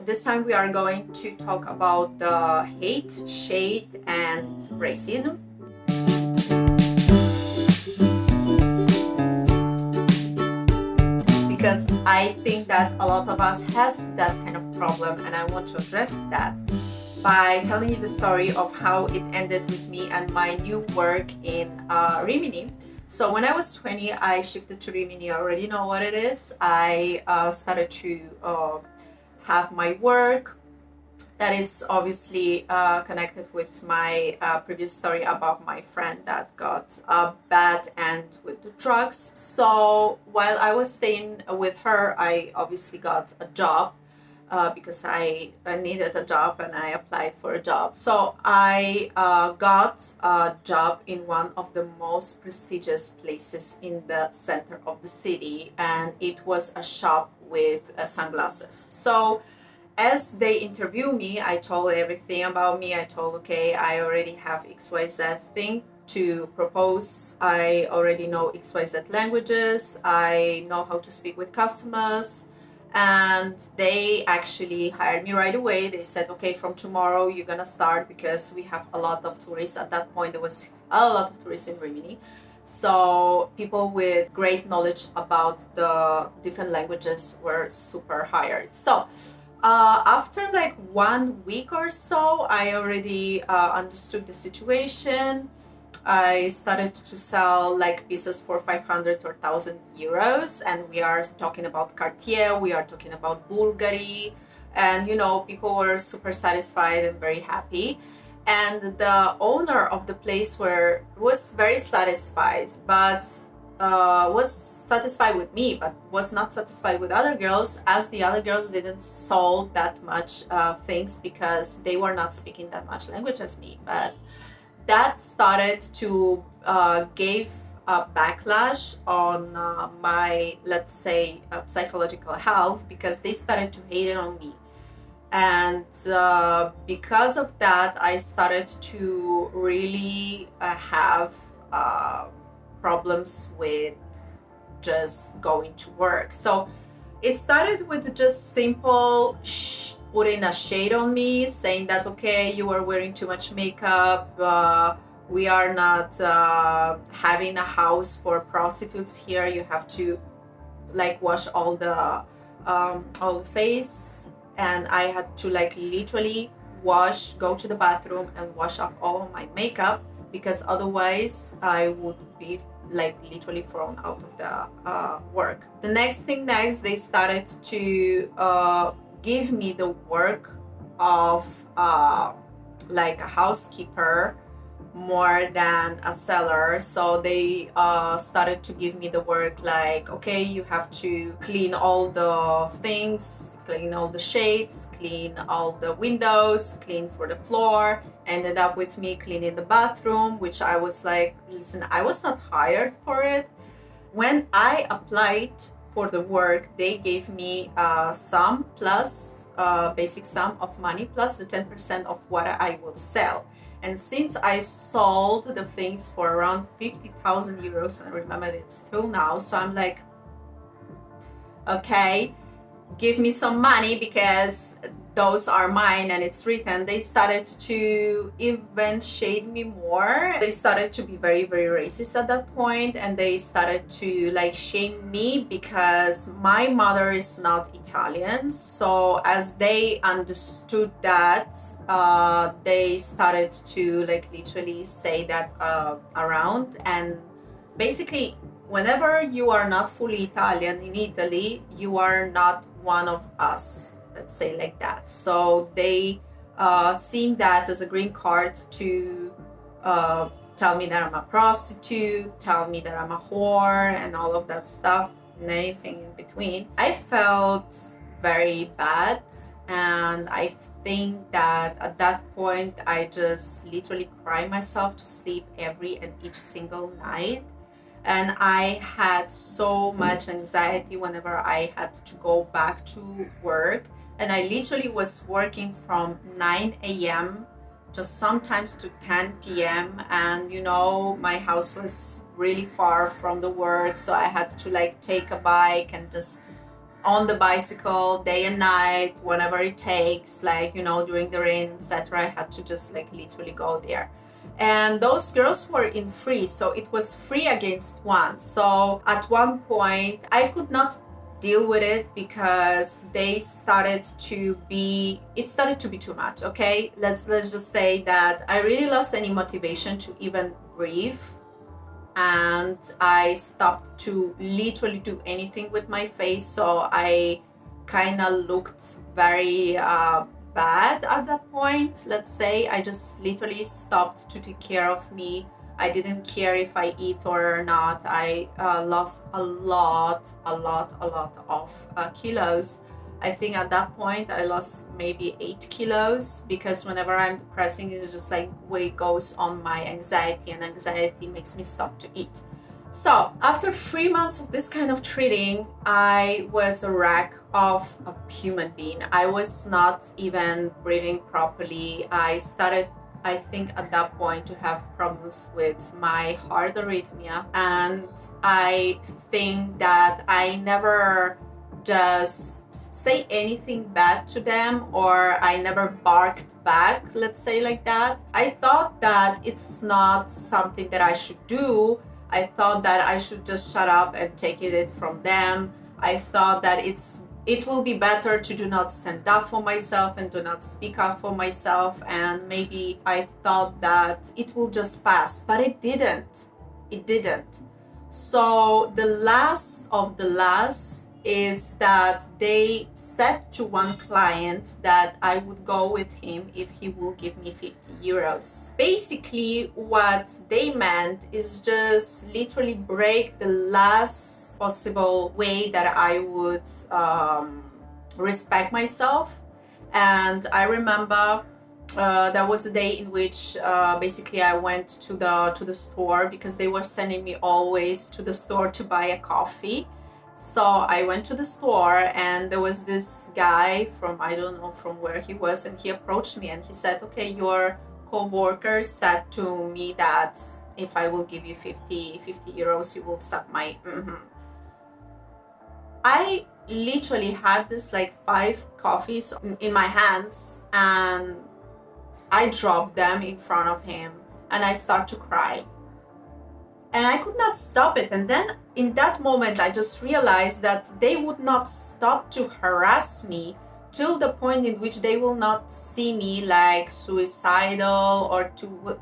This time we are going to talk about the hate, shade, and racism. Because I think that a lot of us has that kind of problem, and I want to address that by telling you the story of how it ended with me and my new work in Rimini. So when I was 20, I shifted to Rimini. I already know what it is. I started to have my work that is obviously connected with my previous story about my friend that got a bad end with the drugs. So while I was staying with her, I obviously got a job because I needed a job and I applied for a job. So I got a job in one of the most prestigious places in the center of the city, and it was a shop with sunglasses. So as they interview me, I told everything about me. I told, okay, I already have XYZ thing to propose. I already know XYZ languages. I know how to speak with customers. And they actually hired me right away. They said, okay, from tomorrow you're gonna start because we have a lot of tourists. At that point, there was a lot of tourists in Rimini. So people with great knowledge about the different languages were super hired. So after like 1 week or so, I already understood the situation. I started to sell like pieces for 500 or 1,000 euros, and we are talking about Cartier, we are talking about Bulgari, and people were super satisfied and very happy. And the owner of the place was very satisfied, but was satisfied with me, but was not satisfied with other girls, as the other girls didn't sold that much things because they were not speaking that much language as me. But that started to give a backlash on my, let's say, psychological health, because they started to hate it on me. And because of that, I started to really have problems with just going to work. So it started with just simple putting a shade on me, saying that, okay, you are wearing too much makeup. We are not having a house for prostitutes here. You have to like wash all the face, and I had to like literally go to the bathroom and wash off all of my makeup, because otherwise I would be like literally thrown out of the work. The next, they started to give me the work of like a housekeeper more than a seller. So they started to give me the work like, okay, you have to clean all the things, clean all the shades, clean all the windows, clean for the floor. Ended up with me cleaning the bathroom, which I was like, listen, I was not hired for it. When I applied for the work, they gave me sum plus basic sum of money plus the 10% of what I will sell. And since I sold the things for around 50,000 euros, and I remember it still now, so I'm like, okay, give me some money because those are mine and it's written. They started to even shade me more. They started to be very, very racist at that point, and they started to like shame me because my mother is not Italian. So as they understood that, they started to like literally say that around. And basically, whenever you are not fully Italian in Italy, you are not one of us, let's say like that. So they seen that as a green card to tell me that I'm a prostitute, tell me that I'm a whore, and all of that stuff, and anything in between. I felt very bad, and I think that at that point I just literally cry myself to sleep every and each single night. And I had so much anxiety whenever I had to go back to work. And I literally was working from 9 a.m. just sometimes to 10 p.m. And my house was really far from the work, so I had to like take a bike and just on the bicycle day and night, whenever it takes, like, during the rain, etc. I had to just like literally go there. And those girls were in free, so it was 3 against 1. So at one point I could not deal with it because it started to be too much. Okay, let's just say that I really lost any motivation to even breathe, and I stopped to literally do anything with my face. So I kind of looked very bad at that point. Let's say I just literally stopped to take care of me. I didn't care if I eat or not. I lost a lot of kilos. I think at that point I lost maybe 8 kilos, because whenever I'm depressing, it's just like weight goes on my anxiety, and anxiety makes me stop to eat. So after 3 months of this kind of treating, I was a wreck of a human being. I was not even breathing properly. I started, I think at that point, to have problems with my heart arrhythmia. And I think that I never just say anything bad to them, or I never barked back, let's say like that. I thought that it's not something that I should do. I thought that I should just shut up and take it from them. I thought that it will be better to do not stand up for myself and do not speak up for myself, and maybe I thought that it will just pass, but it didn't. So the last of the last is that they said to one client that I would go with him if he will give me 50 euros. Basically, what they meant is just literally break the last possible way that I would respect myself. And I remember there was a day in which basically I went to the store, because they were sending me always to the store to buy a coffee. So I went to the store, and there was this guy from, I don't know from where he was, and he approached me and he said, okay, your co-worker said to me that if I will give you 50 euros, you will suck my I literally had this like 5 coffees in my hands, and I dropped them in front of him, and I start to cry. And I could not stop it. And then in that moment, I just realized that they would not stop to harass me till the point in which they will not see me like suicidal, or to,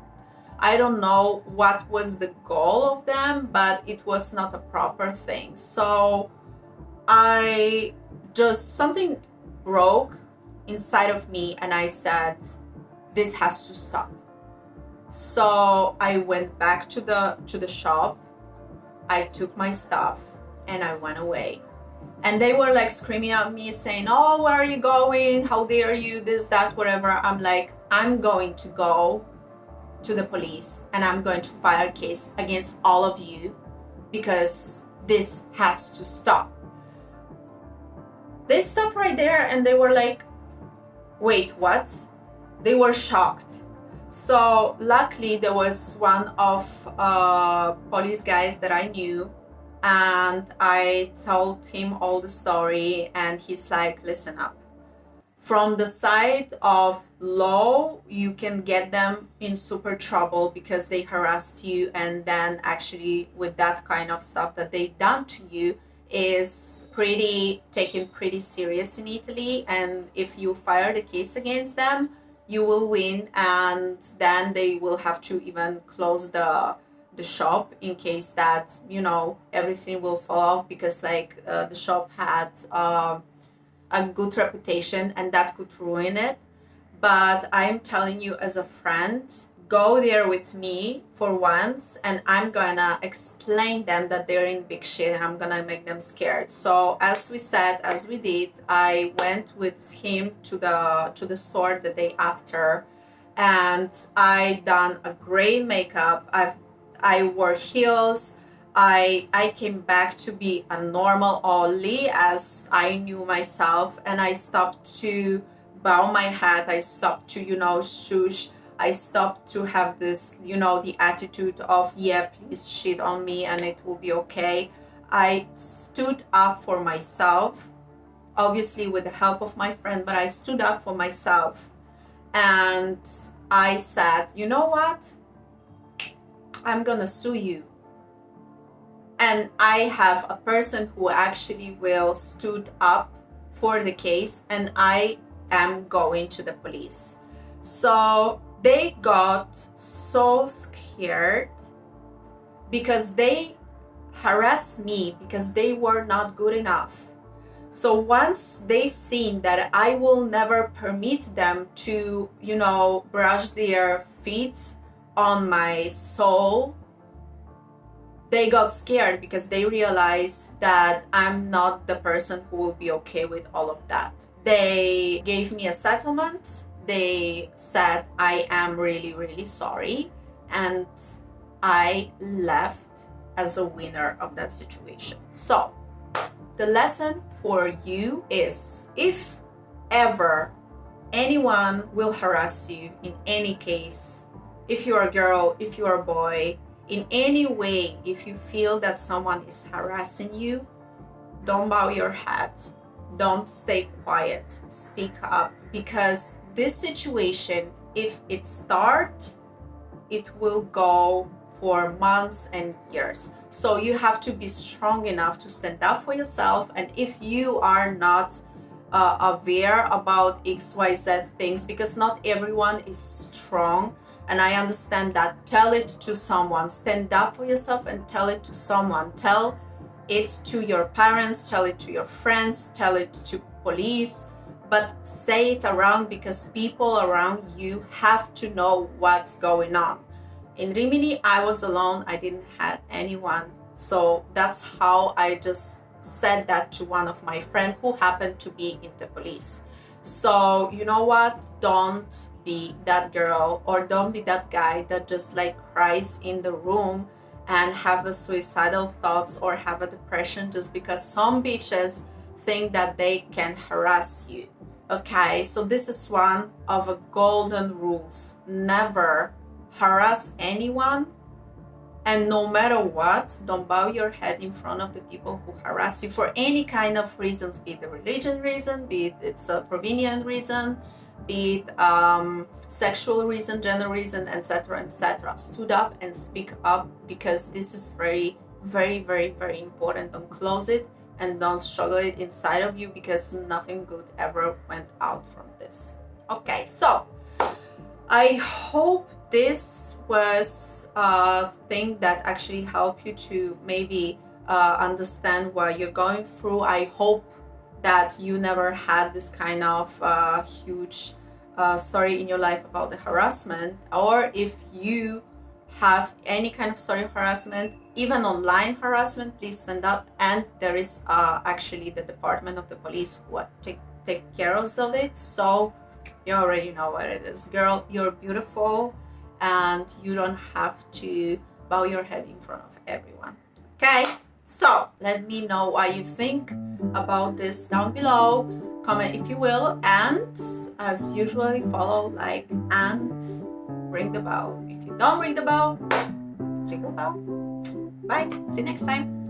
I don't know what was the goal of them, but it was not a proper thing. So something broke inside of me, and I said, this has to stop. So I went back to the shop, I took my stuff, and I went away. And they were like screaming at me saying, oh, where are you going? How dare you? This, that, whatever. I'm like, I'm going to go to the police, and I'm going to file a case against all of you, because this has to stop. They stopped right there, and they were like, wait, what? They were shocked. So luckily there was one of police guys that I knew, and I told him all the story, and he's like, listen up. From the side of law, you can get them in super trouble because they harassed you, and then actually with that kind of stuff that they've done to you is taken pretty serious in Italy. And if you file the case against them, you will win, and then they will have to even close the shop in case that everything will fall off, because like the shop had a good reputation, and that could ruin it. But I'm telling you, as a friend, go there with me for once, and I'm gonna explain them that they're in big shit, and I'm gonna make them scared. So as we did, I went with him to the store the day after, and I done a great makeup. I wore heels. I came back to be a normal Olly, as I knew myself, and I stopped to bow my head. I stopped to shush. I stopped to have this, the attitude of, yeah, please shit on me and it will be okay. I stood up for myself, obviously with the help of my friend, but I stood up for myself and I said, you know what? I'm gonna sue you. And I have a person who actually will stood up for the case, and I am going to the police. So they got so scared because they harassed me because they were not good enough. So once they seen that I will never permit them to, brush their feet on my soul, they got scared because they realized that I'm not the person who will be okay with all of that. They gave me a settlement. They said, I am really, really sorry. And I left as a winner of that situation. So the lesson for you is, if ever anyone will harass you in any case, if you're a girl, if you're a boy, in any way, if you feel that someone is harassing you, don't bow your head. Don't stay quiet. Speak up, because this situation, if it starts, it will go for months and years. So you have to be strong enough to stand up for yourself. And if you are not aware about XYZ things, because not everyone is strong, and I understand that, tell it to someone. Stand up for yourself and tell it to someone. Tell it to your parents, tell it to your friends, tell it to police, but say it around, because people around you have to know what's going on. In Rimini, I was alone. I didn't have anyone. So that's how I just said that to one of my friends who happened to be in the police. So you know what? Don't be that girl, or don't be that guy that just like cries in the room and have a suicidal thoughts or have a depression just because some bitches think that they can harass you. Okay, so this is one of the golden rules. Never harass anyone, and no matter what, don't bow your head in front of the people who harass you for any kind of reasons, be it the religion reason, be it it's a provenient reason, be it sexual reason, gender reason, etc., etc. Stood up and speak up, because this is very, very, very, very important. Don't close it and don't struggle it inside of you, because nothing good ever went out from this. Okay, so I hope this was a thing that actually helped you to maybe understand what you're going through. I hope that you never had this kind of huge story in your life about the harassment, or if you have any kind of story of harassment, even online harassment, please stand up. And there is actually the department of the police who take care of it. So you already know what it is. Girl, you're beautiful, and you don't have to bow your head in front of everyone. Okay? So let me know what you think about this down below. Comment if you will, and as usually, follow, like, and ring the bell. If you don't ring the bell, jingle bell. Bye. See you next time.